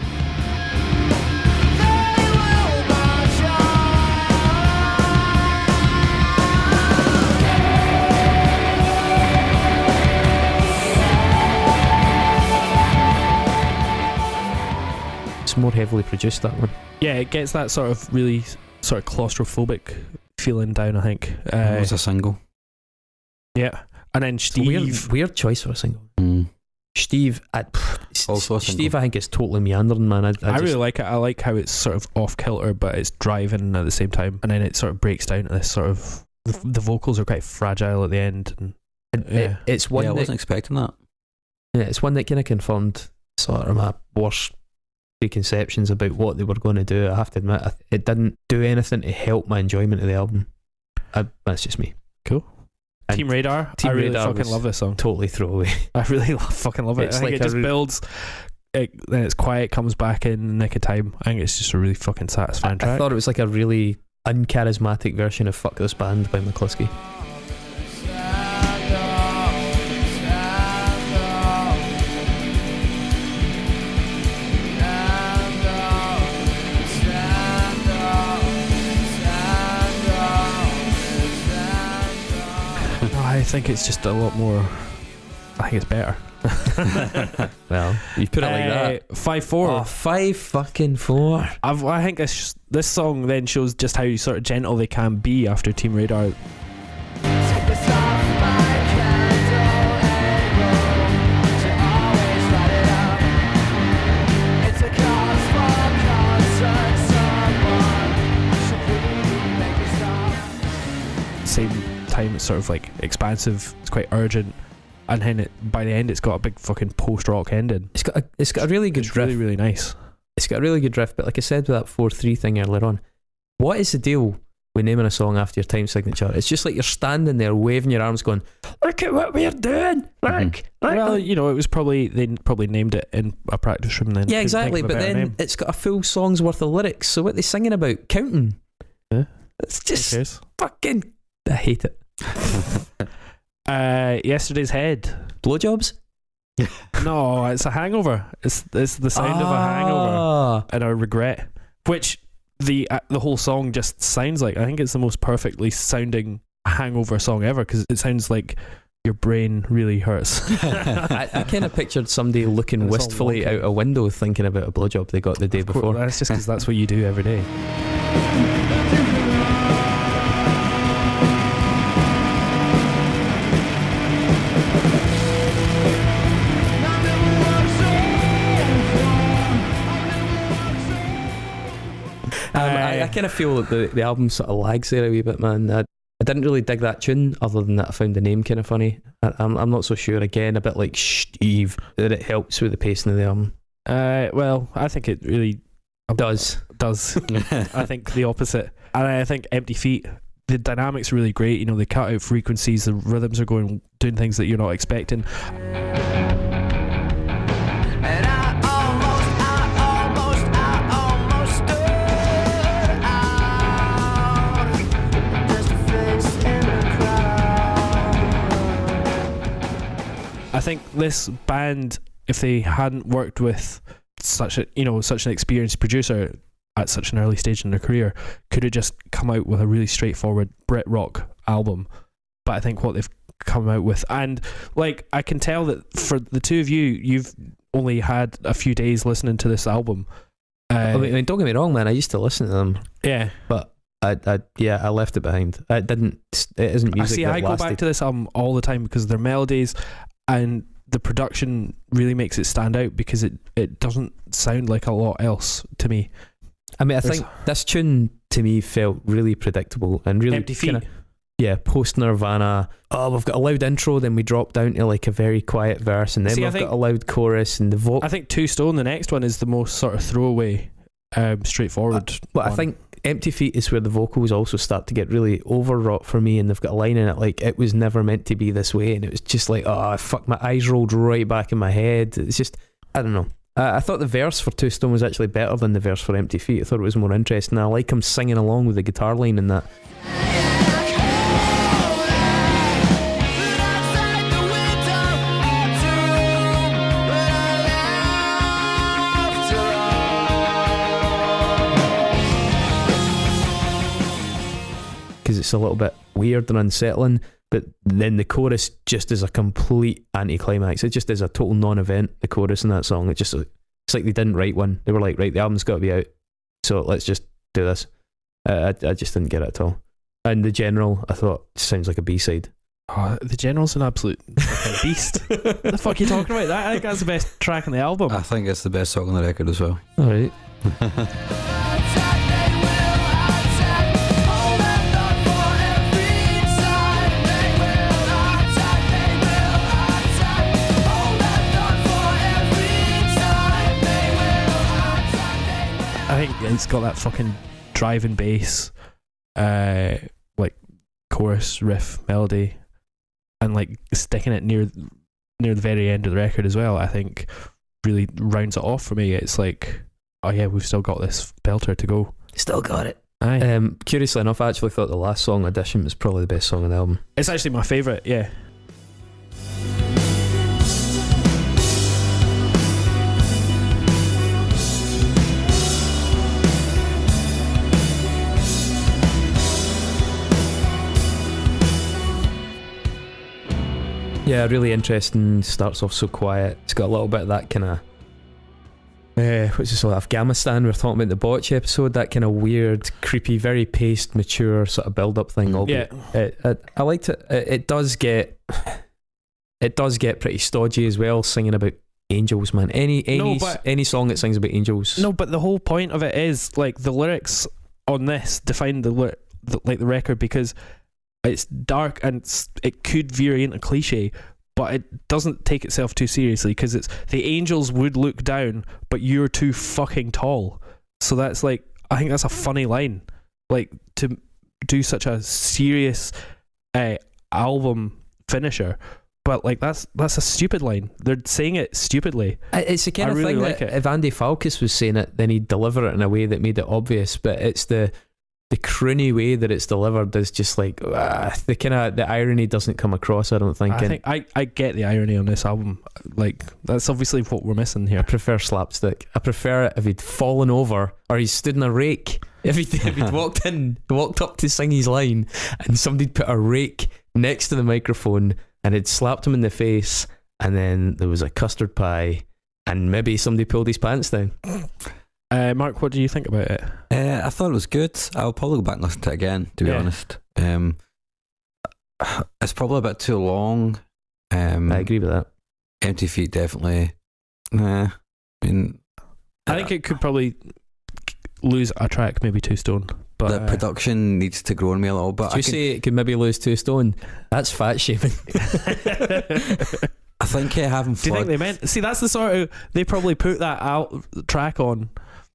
It's more heavily produced, that one. Yeah, it gets that sort of really sort of claustrophobic feeling down, I think. It was a single. Yeah, and then Steve. Weird choice for a single. Steve, also a Steve, single. I think is totally meandering, man. I really like it. I like how it's sort of off kilter, but it's driving at the same time, and then it sort of breaks down to this sort of. The vocals are quite fragile at the end, and it's one. I wasn't expecting that. Yeah, it's one that kind of confirmed sort of my worst preconceptions about what they were going to do. I have to admit, it didn't do anything to help my enjoyment of the album. That's just me. Cool. And Team Radar. Team I really Radar fucking love this song. Totally throwaway. I really fucking love it. It's I think like it just builds. Then it's quiet, comes back in the nick of time. I think it's just a really fucking satisfying track. I thought it was like a really uncharismatic version of Fuck This Band by McCluskey. I think it's just a lot more. I think it's better. Well, you put it like that. 5-4. Oh, 5-4. I think this song then shows just how sort of gentle they can be after Team Radar. Same time, it's sort of like expansive. It's quite urgent, and then by the end, it's got a big fucking post-rock ending. It's got a really good riff. Really, really nice. It's got a really good riff, but like I said with that 4-3 thing earlier on, what is the deal with naming a song after your time signature? It's just like you're standing there waving your arms, going, "Look at what we're doing!" Well, it was probably they named it in a practice room then. Yeah, exactly. But then it's got a full song's worth of lyrics. So what are they singing about? Counting. Yeah, it's just fucking. I hate it. Yesterday's Head. Blowjobs? No, it's a hangover. It's the sound of a hangover and a regret, which the whole song just sounds like. I think it's the most perfectly sounding hangover song ever, because it sounds like your brain really hurts. I kind of pictured somebody looking wistfully out a window thinking about a blowjob they got the day before. That's just because that's what you do every day. I kind of feel that the album sort of lags there a wee bit, man. I didn't really dig that tune, other than that I found the name kind of funny. I'm not so sure. Again, a bit like Steve, that it helps with the pacing of the album. Well, I think it really does. I think the opposite. And I think Empty Feet the dynamics are really great. You know, they cut out frequencies, the rhythms are doing things that you're not expecting. And I almost stood out, just a face in the crowd. I think this band, if they hadn't worked with such an experienced producer at such an early stage in their career, could have just come out with a really straightforward Britrock album. But I think what they've come out with, and like I can tell that for the two of you, you've only had a few days listening to this album. I mean, don't get me wrong, man. I used to listen to them. Yeah, but I left it behind. It isn't music. I go back to this album all the time because their melodies and the production really makes it stand out, because it doesn't sound like a lot else to me. I mean, I think this tune to me felt really predictable and really Empty Feet. Post Nirvana. Oh, we've got a loud intro, then we drop down to like a very quiet verse, and then we've got a loud chorus and the vocal. I think Two Stone, the next one, is the most sort of throwaway, straightforward. But I think Empty Feet is where the vocals also start to get really overwrought for me, and they've got a line in it like, it was never meant to be this way, and it was just like, oh fuck, my eyes rolled right back in my head. It's just, I don't know. I thought the verse for Two Stone was actually better than the verse for Empty Feet. I thought it was more interesting. I like him singing along with the guitar line in that. Because it's a little bit weird and unsettling, but then the chorus just is a complete anticlimax. It just is a total non-event, the chorus in that song. It's like they didn't write one. They were like, right, the album's got to be out, so let's just do this. I just didn't get it at all. And The General, I thought, sounds like a B-side. Oh, The General's an absolute fucking beast. What the fuck are you talking about? I think that's the best track on the album. I think it's the best song on the record as well. All right. I think it's got that fucking driving bass, like chorus, riff, melody, and like sticking it near the very end of the record as well. I think really rounds it off for me. It's like, oh yeah, we've still got this belter to go. Still got it. Aye. Curiously enough, I actually thought the last song, Audition, was probably the best song on the album. It's actually my favourite, yeah. Yeah, really interesting. Starts off so quiet. It's got a little bit of that kind of what's this, like Afghanistan we were talking about in the Botch episode, that kind of weird, creepy, very paced, mature sort of build up thing. Yeah. I liked it. It does get pretty stodgy as well, singing about angels, man. Any song that sings about angels. No, but the whole point of it is like the lyrics on this define the record, because it's dark and it could veer into cliche, but it doesn't take itself too seriously, because it's the angels would look down, but you're too fucking tall. So that's like, I think that's a funny line, like to do such a serious album finisher, but like that's a stupid line. They're saying it stupidly. It's the kind of really thing like that it. if Andy Falkus was saying it, then he'd deliver it in a way that made it obvious, but it's the croony way that it's delivered is just like the irony doesn't come across, I don't think. I get the irony on this album. Like, that's obviously what we're missing here. I prefer slapstick. I prefer it if he'd fallen over or he stood in a rake. If he'd walked up to sing his line and somebody'd put a rake next to the microphone and had slapped him in the face, and then there was a custard pie and maybe somebody pulled his pants down. Mark, what do you think about it? I thought it was good. I'll probably go back and listen to it again, to be honest. It's probably a bit too long. I agree with that. Empty Feet, definitely. I think it could probably lose a track, maybe Two Stone. But the production needs to grow on me a little bit. Do you say it could maybe lose 2 stone? That's fat shaming. I think having do you think they meant? See, that's the sort of, they probably put that out track on.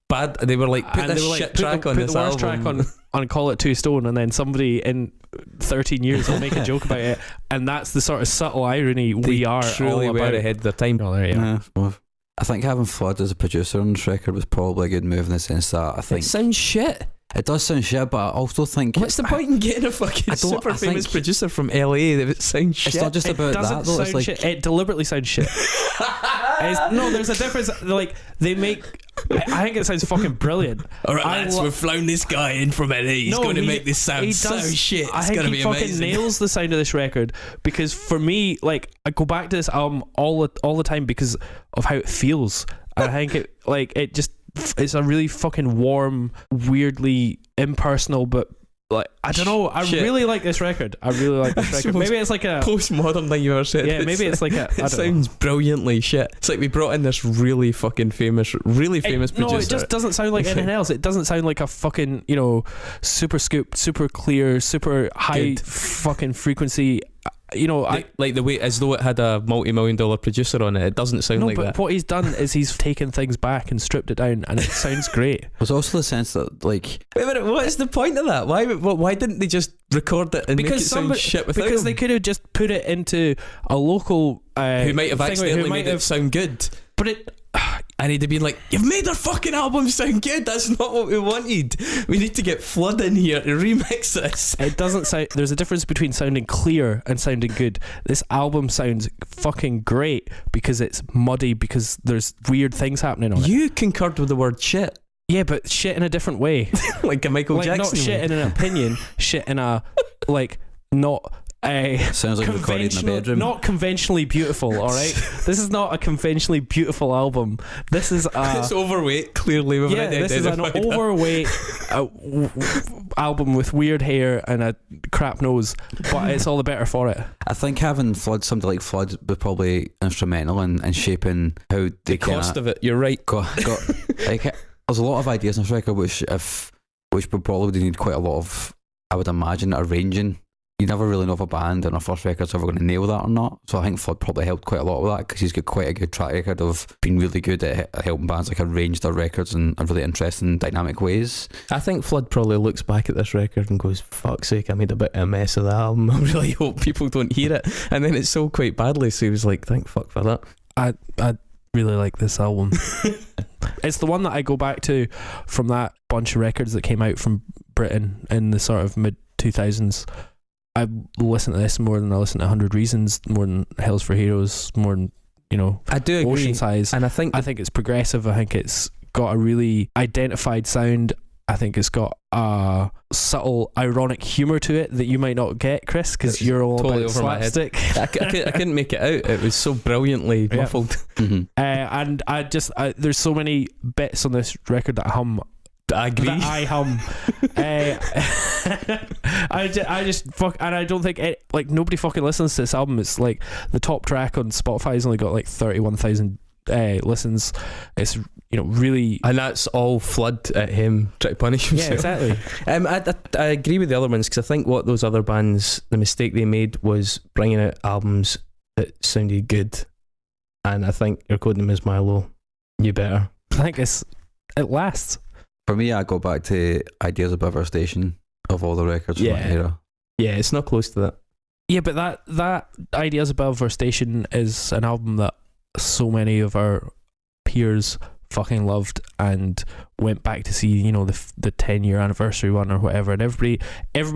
Bad. They were like, put this shit track on this album. Put the worst track on. and call it 2 Stone, and then somebody in 13 years will make a joke about it, and that's the sort of subtle irony we are truly all were about. ahead of their time. Oh, there you are. Yeah, well, I think having Flood as a producer on this record was probably a good move in the sense that I think It sounds shit. it does sound shit, but I also think What's the point in getting a fucking super famous producer from LA that it sounds shit? It's not just It about doesn't that though. sound It's like shit. It deliberately sounds shit. No, there's a difference. Like they make. I think it sounds fucking brilliant. All right, I lads, lo- we've flown this guy in from LA. He's No, going to he- make this sound he so does- shit. I It's think going to he be fucking amazing. nails the sound of this record, because for me, like, I go back to this album all the time because of how it feels. And I think it's a really fucking warm, weirdly impersonal, but like, I don't know. I Shit. really like this record. I really like this That's record. the most Maybe it's like a Postmodern thing you ever said. yeah. Maybe it's like a. I It don't know. sounds brilliantly shit. It's like we brought in this really fucking famous producer. No, it just doesn't sound like It's anything else. It doesn't sound like a fucking, super scoop, super clear, super high Good. fucking frequency. like the way as though it had a multi-million-dollar producer on it. It doesn't sound No, like but that. what he's done is he's taken things back and stripped it down, and it sounds great. there's also the sense that like Wait a minute, what is the point of that? Why didn't they just record it and make it sound shit without because him? they could have just put it into a local who might have thing accidentally who might made it have- sound good. But it. And he'd have been like, you've made our fucking album sound good. That's not what we wanted. We need to get Flood in here to remix this. It doesn't sound. There's a difference between sounding clear and sounding good. This album sounds fucking great because it's muddy, because there's weird things happening on it. You concurred with the word shit. Yeah, but shit in a different way. Like a Michael Like Jackson. not shit in an opinion. Shit in a not a sounds like recorded in a conventional, bedroom. not conventionally beautiful. All right, this is not a conventionally beautiful album. This is a It's overweight, clearly. We've yeah. already This is an identified that. overweight album with weird hair and a crap nose, but it's all the better for it. I think having Somebody like Flood was probably instrumental in shaping how they The cost of it, you're right. got like there's a lot of ideas in this record which would probably need quite a lot of, I would imagine, arranging. You never really know if a band on a first record's ever going to nail that or not. So I think Flood probably helped quite a lot with that, because he's got quite a good track record of being really good at helping bands like arrange their records in really interesting, dynamic ways. I think Flood probably looks back at this record and goes, fuck's sake, I made a bit of a mess of the album. I really hope people don't hear it. And then it sold quite badly, so he was like, thank fuck for that. I really like this album. It's the one that I go back to from that bunch of records that came out from Britain in the sort of mid 2000s. I listen to this more than I listen to 100 Reasons, more than Hell's for Heroes, more than I do agree. Ocean Size. And I think it's progressive. I think it's got a really identified sound. I think it's got a subtle ironic humour to it that you might not get, Chris, because It's you're all totally about over my head. slapstick. I couldn't make it out. It was so brilliantly Yeah. muffled. Mm-hmm. And there's so many bits on this record that hum. I agree. That I hum. I just fuck, and I don't think nobody fucking listens to this album. It's like the top track on Spotify has only got like 31,000 listens. It's really. And that's all Flood at him trying to punish Yeah, himself. exactly. I agree with the other ones, because I think what those other bands, the mistake they made was bringing out albums that sounded good. And I think Yourcodenameis, Milo, you better. I think it lasts. For me, I go back to Ideas Above Our Station of all the records from Yeah. that era. Yeah, it's not close to that. Yeah, but that Ideas Above Our Station is an album that so many of our peers fucking loved and went back to see, the 10-year anniversary one or whatever, and everybody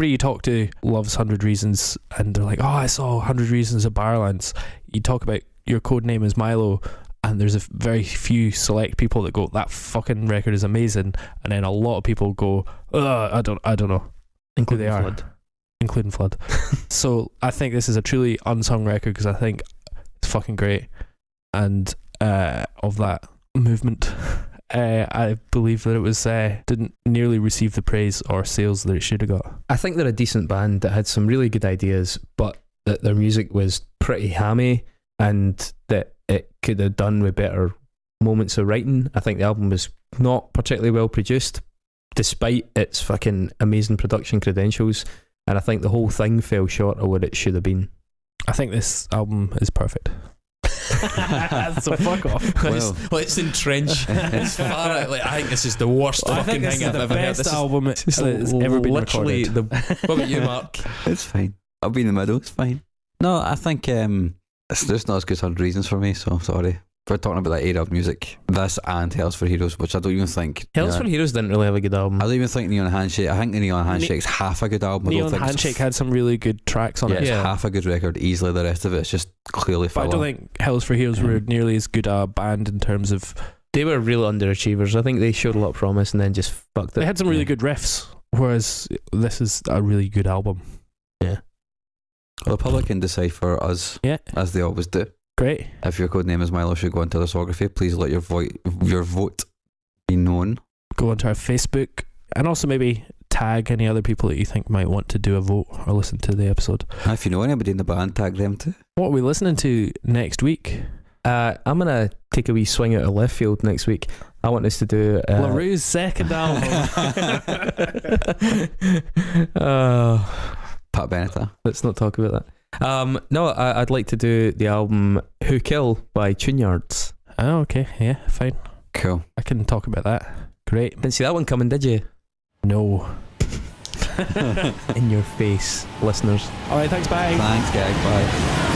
you talk to loves 100 Reasons, and they're like, oh, I saw 100 Reasons at Barlands. You talk about Yourcodenameis Milo, and there's a very few select people that go, that fucking record is amazing, and then a lot of people go, I don't know, Including they are. Flood. including Flood. So I think this is a truly unsung record, because I think it's fucking great, and of that movement, I believe that it was didn't nearly receive the praise or sales that it should have got. I think they're a decent band that had some really good ideas, but that their music was pretty hammy, and that it could have done with better moments of writing. I think the album was not particularly well produced, despite its fucking amazing production credentials, and I think the whole thing fell short of what it should have been. I think this album is perfect. So fuck off. Well, let's entrench as far out. Like, I think this is the worst I fucking think this thing is I've the ever heard. best This is album that's ever been literally recorded. what about you, Mark? it's fine. I'll be in the middle. It's fine. No, I think it's just not as good as 100 Reasons for me. So I'm sorry. We're talking about like era music. This and Hells for Heroes, which I don't even think. Hells for Heroes didn't really have a good album. I don't even think Neon Handshake. I think the Neon Handshake's half a good album. I don't Neon think Handshake had some really good tracks on yeah, it. it's Yeah. half a good record. Easily, the rest of it's just clearly But I filler. don't think Hells for Heroes were nearly as good a band in terms of. They were real underachievers. I think they showed a lot of promise and then just fucked it. They had some really good riffs, whereas this is a really good album. Well, the public can decide for us, Yeah. as they always do. Great. If your code name is Milo should go into discography, please let your vote be known. Go onto our Facebook and also maybe tag any other people that you think might want to do a vote or listen to the episode. And if you know anybody in the band, tag them too. What are we listening to next week? I'm going to take a wee swing out of left field next week. I want us to do LaRue's second album. Pat Benatar. Let's not talk about that. No, I'd like to do the album Who Kill by Tuneyards. Oh, okay. Yeah, fine. Cool. I can talk about that. Great. Didn't see that one coming, did you? No. In your face, listeners. All right, thanks. Bye. Thanks, guys. Bye.